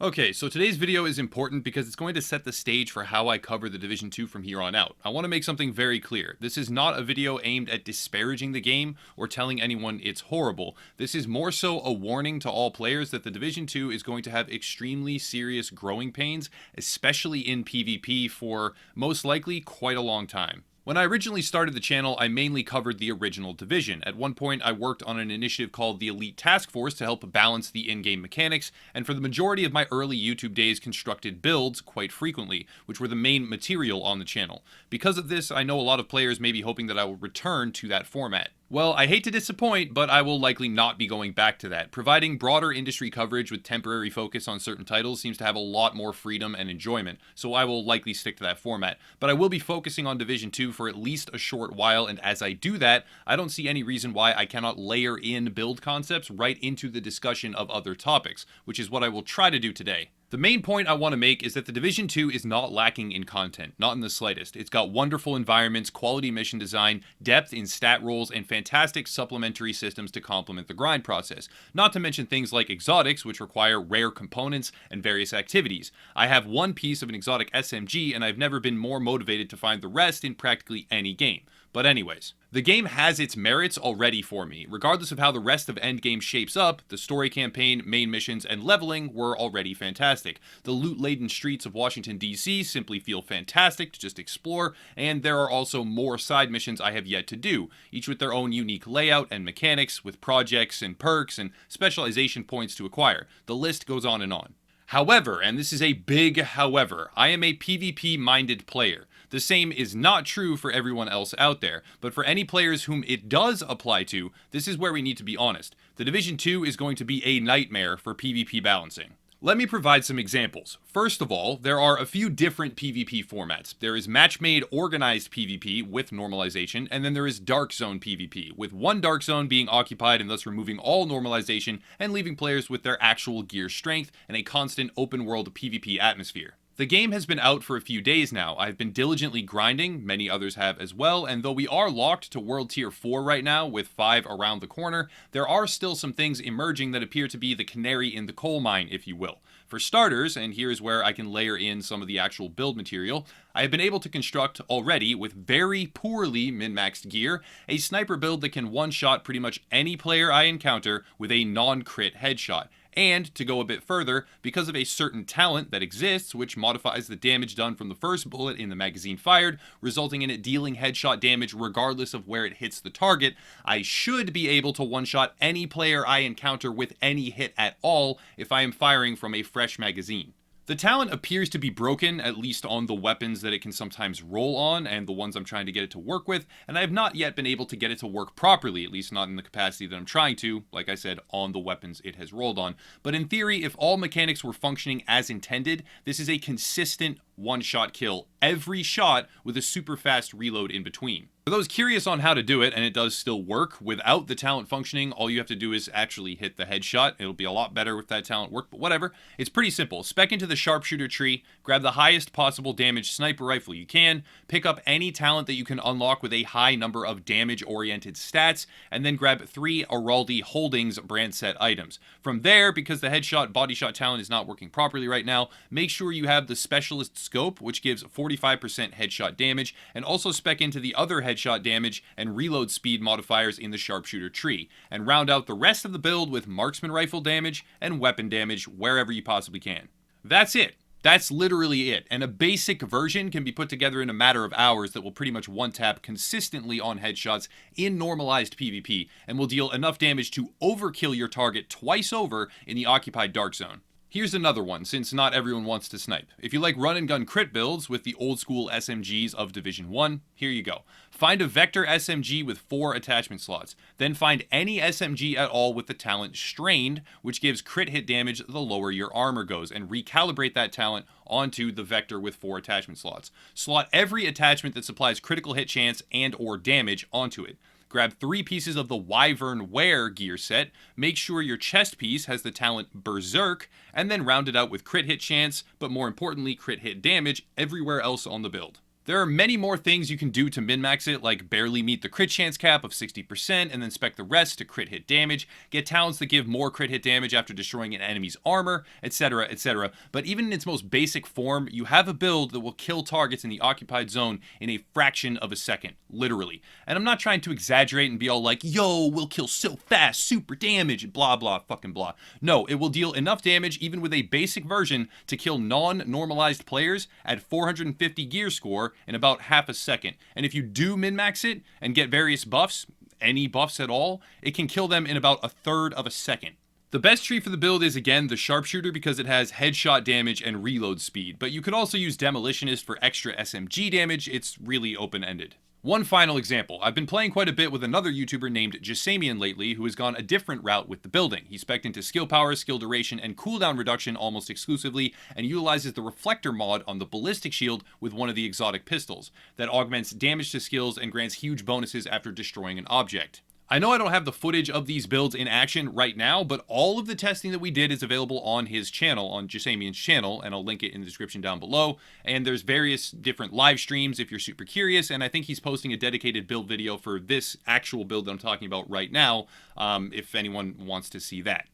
Okay, so today's video is important because it's going to set the stage for how I cover the Division 2 from here on out. I want to make something very clear. This is not a video aimed at disparaging the game or telling anyone it's horrible. This is more so a warning to all players that the Division 2 is going to have extremely serious growing pains, especially in PvP for most likely quite a long time. When I originally started the channel, I mainly covered the original Division. At one point, I worked on an initiative called the Elite Task Force to help balance the in-game mechanics, and for the majority of my early YouTube days constructed builds quite frequently, which were the main material on the channel. Because of this, I know a lot of players may be hoping that I will return to that format. Well, I hate to disappoint, but I will likely not be going back to that. Providing broader industry coverage with temporary focus on certain titles seems to have a lot more freedom and enjoyment, so I will likely stick to that format. But I will be focusing on Division 2 for at least a short while, and as I do that, I don't see any reason why I cannot layer in build concepts right into the discussion of other topics, which is what I will try to do today. The main point I want to make is that the Division 2 is not lacking in content, not in the slightest. It's got wonderful environments, quality mission design, depth in stat rolls, and fantastic supplementary systems to complement the grind process. Not to mention things like exotics, which require rare components and various activities. I have one piece of an exotic SMG, and I've never been more motivated to find the rest in practically any game. But anyways, the game has its merits already for me. Regardless of how the rest of Endgame shapes up, the story campaign, main missions, and leveling were already fantastic. The loot-laden streets of Washington, D.C. simply feel fantastic to just explore, and there are also more side missions I have yet to do, each with their own unique layout and mechanics, with projects and perks and specialization points to acquire. The list goes on and on. However, and this is a big however, I am a PvP-minded player. The same is not true for everyone else out there, but for any players whom it does apply to, this is where we need to be honest. The Division 2 is going to be a nightmare for PvP balancing. Let me provide some examples. First of all, there are a few different PvP formats. There is match-made organized PvP with normalization, and then there is Dark Zone PvP, with one Dark Zone being occupied and thus removing all normalization and leaving players with their actual gear strength and a constant open-world PvP atmosphere. The game has been out for a few days now. I've been diligently grinding, many others have as well, and though we are locked to World Tier 4 right now with 5 around the corner, there are still some things emerging that appear to be the canary in the coal mine, if you will. For starters, and here's where I can layer in some of the actual build material, I have been able to construct already, with very poorly min-maxed gear, a sniper build that can one-shot pretty much any player I encounter with a non-crit headshot. And, to go a bit further, because of a certain talent that exists, which modifies the damage done from the first bullet in the magazine fired, resulting in it dealing headshot damage regardless of where it hits the target, I should be able to one-shot any player I encounter with any hit at all if I am firing from a fresh magazine. The talent appears to be broken, at least on the weapons that it can sometimes roll on, and the ones I'm trying to get it to work with, and I have not yet been able to get it to work properly, at least not in the capacity that I'm trying to, like I said, on the weapons it has rolled on. But in theory, if all mechanics were functioning as intended, this is a consistent one-shot kill every shot with a super fast reload in between. For those curious on how to do it, and it does still work, without the talent functioning, all you have to do is actually hit the headshot. It'll be a lot better with that talent work, but whatever. It's pretty simple. Spec into the sharpshooter tree, grab the highest possible damage sniper rifle you can, pick up any talent that you can unlock with a high number of damage-oriented stats, and then grab 3 Araldi Holdings brand set items. From there, because the headshot body shot talent is not working properly right now, make sure you have the specialist scope, which gives 45% headshot damage, and also spec into the other headshot damage and reload speed modifiers in the sharpshooter tree, and round out the rest of the build with marksman rifle damage and weapon damage wherever you possibly can. That's it. That's literally it, and a basic version can be put together in a matter of hours that will pretty much one-tap consistently on headshots in normalized PvP, and will deal enough damage to overkill your target twice over in the occupied Dark Zone. Here's another one, since not everyone wants to snipe. If you like run-and-gun crit builds with the old-school SMGs of Division 1, here you go. Find a Vector SMG with 4 attachment slots. Then find any SMG at all with the talent Strained, which gives crit hit damage the lower your armor goes, and recalibrate that talent onto the Vector with 4 attachment slots. Slot every attachment that supplies critical hit chance and or damage onto it. Grab 3 pieces of the Wyvern Wear gear set, make sure your chest piece has the talent Berserk, and then round it out with crit hit chance, but more importantly crit hit damage everywhere else on the build. There are many more things you can do to min-max it, like barely meet the crit chance cap of 60% and then spec the rest to crit hit damage, get talents that give more crit hit damage after destroying an enemy's armor, etc, etc. But even in its most basic form, you have a build that will kill targets in the occupied zone in a fraction of a second, literally. And I'm not trying to exaggerate and be all like, yo, we'll kill so fast, super damage, and blah blah fucking blah. No, it will deal enough damage even with a basic version to kill non-normalized players at 450 gear score in about half a second. And if you do min-max it and get various buffs, any buffs at all, it can kill them in about a third of a second. The best tree for the build is, again, the Sharpshooter because it has headshot damage and reload speed, but you could also use Demolitionist for extra SMG damage. It's really open-ended. One final example. I've been playing quite a bit with another YouTuber named Gisamian lately who has gone a different route with the building. He spec'd into skill power, skill duration, and cooldown reduction almost exclusively, and utilizes the Reflector mod on the ballistic shield with one of the exotic pistols that augments damage to skills and grants huge bonuses after destroying an object. I know I don't have the footage of these builds in action right now, but all of the testing that we did is available on his channel, on Gisamian's channel, and I'll link it in the description down below. And there's various different live streams if you're super curious, and I think he's posting a dedicated build video for this actual build that I'm talking about right now, if anyone wants to see that.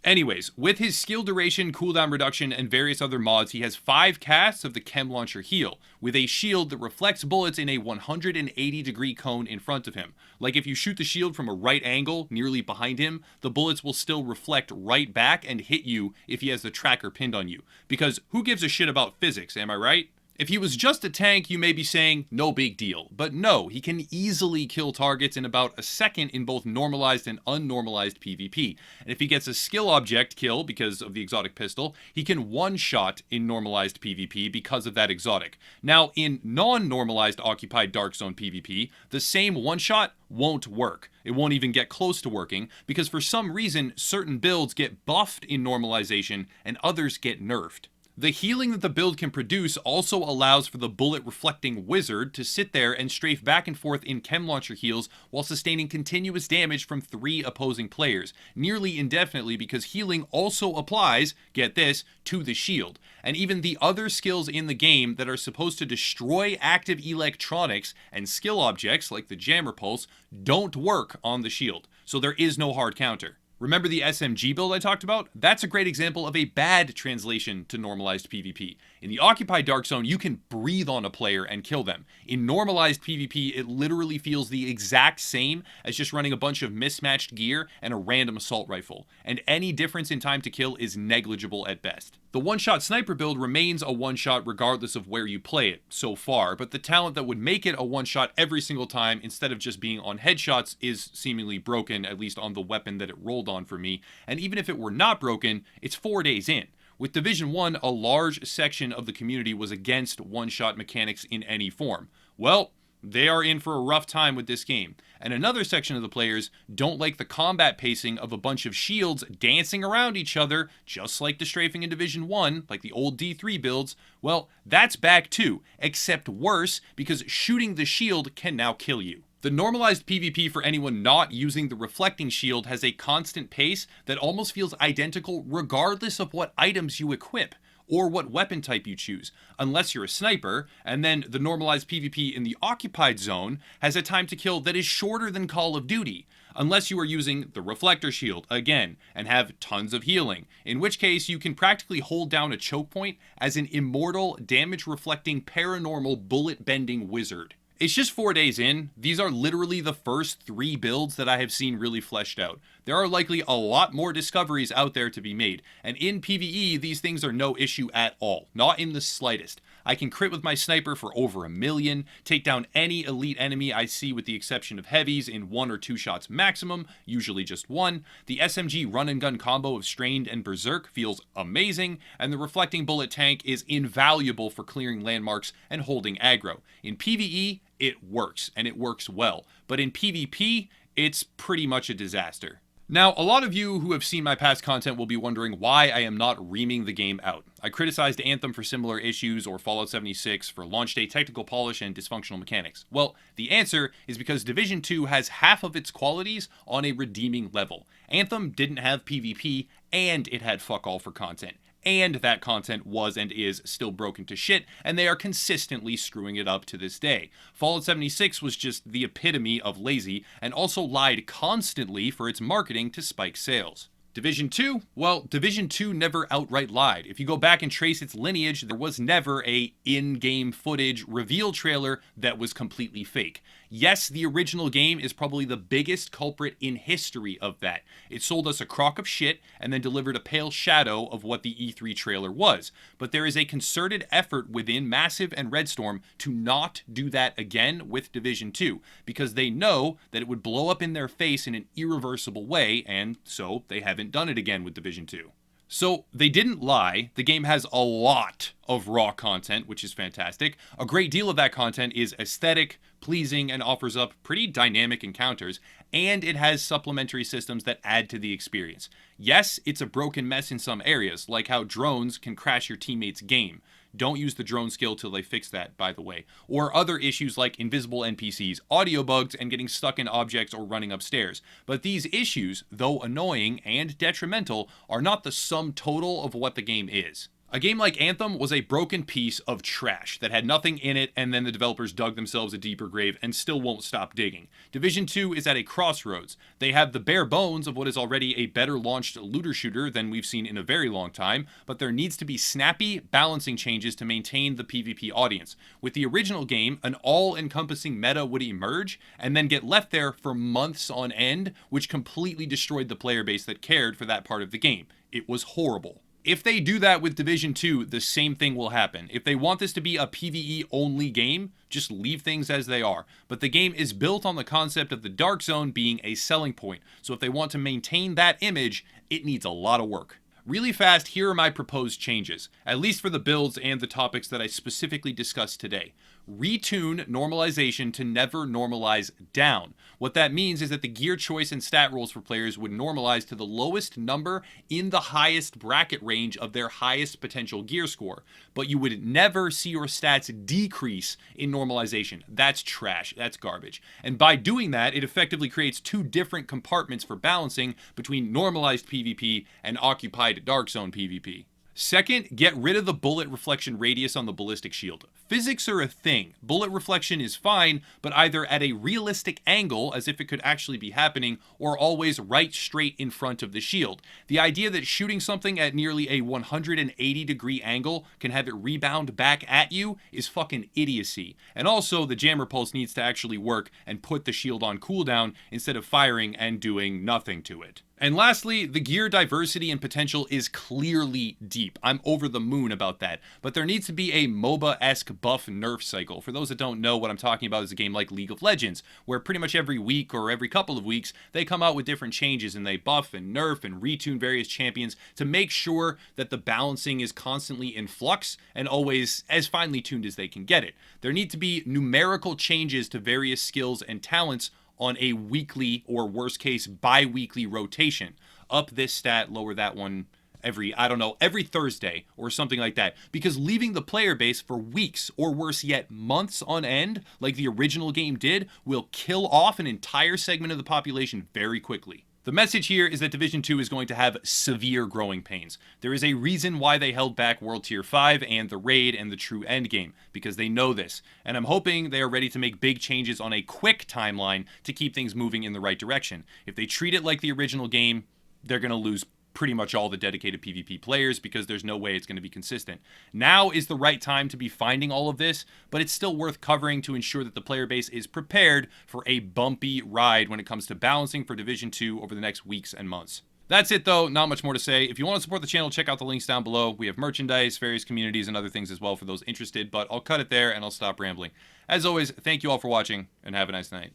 Anyways, with his skill duration, cooldown reduction, and various other mods, he has 5 casts of the Chem Launcher Heal, with a shield that reflects bullets in a 180-degree cone in front of him. Like if you shoot the shield from a right angle, nearly behind him, the bullets will still reflect right back and hit you if he has the tracker pinned on you. Because who gives a shit about physics, am I right? If he was just a tank, you may be saying, no big deal. But no, he can easily kill targets in about a second in both normalized and unnormalized PvP. And if he gets a skill object kill because of the exotic pistol, he can one-shot in normalized PvP because of that exotic. Now, in non-normalized occupied dark zone PvP, the same one-shot won't work. It won't even get close to working, because for some reason, certain builds get buffed in normalization and others get nerfed. The healing that the build can produce also allows for the bullet-reflecting wizard to sit there and strafe back and forth in Chem Launcher heals while sustaining continuous damage from 3 opposing players, nearly indefinitely because healing also applies, get this, to the shield. And even the other skills in the game that are supposed to destroy active electronics and skill objects, like the Jammer Pulse, don't work on the shield, so there is no hard counter. Remember the SMG build I talked about? That's a great example of a bad translation to normalized PvP. In the occupied dark zone, you can breathe on a player and kill them. In normalized PvP, it literally feels the exact same as just running a bunch of mismatched gear and a random assault rifle, and any difference in time to kill is negligible at best. The one-shot sniper build remains a one-shot regardless of where you play it, so far, but the talent that would make it a one-shot every single time instead of just being on headshots is seemingly broken, at least on the weapon that it rolled on for me, and even if it were not broken, it's 4 days in. With Division 1, a large section of the community was against one-shot mechanics in any form. Well, they are in for a rough time with this game. And another section of the players don't like the combat pacing of a bunch of shields dancing around each other, just like the strafing in Division 1, like the old D3 builds. Well, that's back too, except worse, because shooting the shield can now kill you. The normalized PvP for anyone not using the reflecting shield has a constant pace that almost feels identical regardless of what items you equip or what weapon type you choose, unless you're a sniper, and then the normalized PvP in the occupied zone has a time to kill that is shorter than Call of Duty, unless you are using the reflector shield, again, and have tons of healing, in which case you can practically hold down a choke point as an immortal, damage-reflecting, paranormal, bullet-bending wizard. It's just 4 days in. These are literally the first 3 builds that I have seen really fleshed out. There are likely a lot more discoveries out there to be made, and in PvE, these things are no issue at all, not in the slightest. I can crit with my sniper for over 1 million, take down any elite enemy I see with the exception of heavies in 1 or 2 shots maximum, usually just 1. The SMG run and gun combo of Strained and Berserk feels amazing, and the reflecting bullet tank is invaluable for clearing landmarks and holding aggro. In PvE, it works, and it works well, but in PvP, it's pretty much a disaster. Now, a lot of you who have seen my past content will be wondering why I am not reaming the game out. I criticized Anthem for similar issues, or Fallout 76 for launch day technical polish and dysfunctional mechanics. Well, the answer is because Division 2 has half of its qualities on a redeeming level. Anthem didn't have PvP, and it had fuck all for content. and that content was and is still broken to shit, and they are consistently screwing it up to this day. Fallout 76 was just the epitome of lazy, and also lied constantly for its marketing to spike sales. Division 2? Well, Division 2 never outright lied. If you go back and trace its lineage, there was never a in-game footage reveal trailer that was completely fake. Yes, the original game is probably the biggest culprit in history of that. It sold us a crock of shit and then delivered a pale shadow of what the E3 trailer was. But there is a concerted effort within Massive and Redstorm to not do that again with Division 2, because they know that it would blow up in their face in an irreversible way, and so they haven't done it again with Division 2. So they didn't lie. The game has a lot of raw content, which is fantastic. A great deal of that content is aesthetic, pleasing, and offers up pretty dynamic encounters, and it has supplementary systems that add to the experience. Yes, it's a broken mess in some areas, like how drones can crash your teammates' game. Don't use the drone skill till they fix that, by the way. Or other issues like invisible NPCs, audio bugs, and getting stuck in objects or running upstairs. But these issues, though annoying and detrimental, are not the sum total of what the game is. A game like Anthem was a broken piece of trash that had nothing in it, and then the developers dug themselves a deeper grave and still won't stop digging. Division 2 is at a crossroads. They have the bare bones of what is already a better launched looter shooter than we've seen in a very long time, but there needs to be snappy balancing changes to maintain the PvP audience. With the original game, an all-encompassing meta would emerge and then get left there for months on end, which completely destroyed the player base that cared for that part of the game. It was horrible. If they do that with Division 2, the same thing will happen. If they want this to be a PvE-only game, just leave things as they are. But the game is built on the concept of the Dark Zone being a selling point, so if they want to maintain that image, it needs a lot of work. Really fast, here are my proposed changes, at least for the builds and the topics that I specifically discussed today. Retune normalization to never normalize down. What that means is that the gear choice and stat rolls for players would normalize to the lowest number in the highest bracket range of their highest potential gear score. But you would never see your stats decrease in normalization. That's trash. That's garbage. And by doing that, it effectively creates two different compartments for balancing between normalized PvP and occupied Dark Zone PvP. Second, get rid of the bullet reflection radius on the ballistic shield. Physics are a thing. Bullet reflection is fine, but either at a realistic angle, as if it could actually be happening, or always right straight in front of the shield. The idea that shooting something at nearly a 180-degree angle can have it rebound back at you is fucking idiocy. And also, the jammer pulse needs to actually work and put the shield on cooldown instead of firing and doing nothing to it. And lastly, the gear diversity and potential is clearly deep. I'm over the moon about that. But there needs to be a MOBA-esque buff nerf cycle. For those that don't know, what I'm talking about is a game like League of Legends, where pretty much every week or every couple of weeks, they come out with different changes and they buff and nerf and retune various champions to make sure that the balancing is constantly in flux and always as finely tuned as they can get it. There need to be numerical changes to various skills and talents on a weekly or worst case bi-weekly rotation. Up this stat, lower that one every Thursday or something like that. Because leaving the player base for weeks or worse yet months on end, like the original game did, will kill off an entire segment of the population very quickly. The message here is that Division 2 is going to have severe growing pains. There is a reason why they held back World Tier 5 and the Raid and the true endgame, because they know this. And I'm hoping they are ready to make big changes on a quick timeline to keep things moving in the right direction. If they treat it like the original game, they're going to lose pretty much all the dedicated PvP players because there's no way it's going to be consistent. Now is the right time to be finding all of this, but it's still worth covering to ensure that the player base is prepared for a bumpy ride when it comes to balancing for Division 2 over the next weeks and months. That's it though, not much more to say. If you want to support the channel, check out the links down below. We have merchandise, various communities, and other things as well for those interested, but I'll cut it there and I'll stop rambling. As always, thank you all for watching, and have a nice night.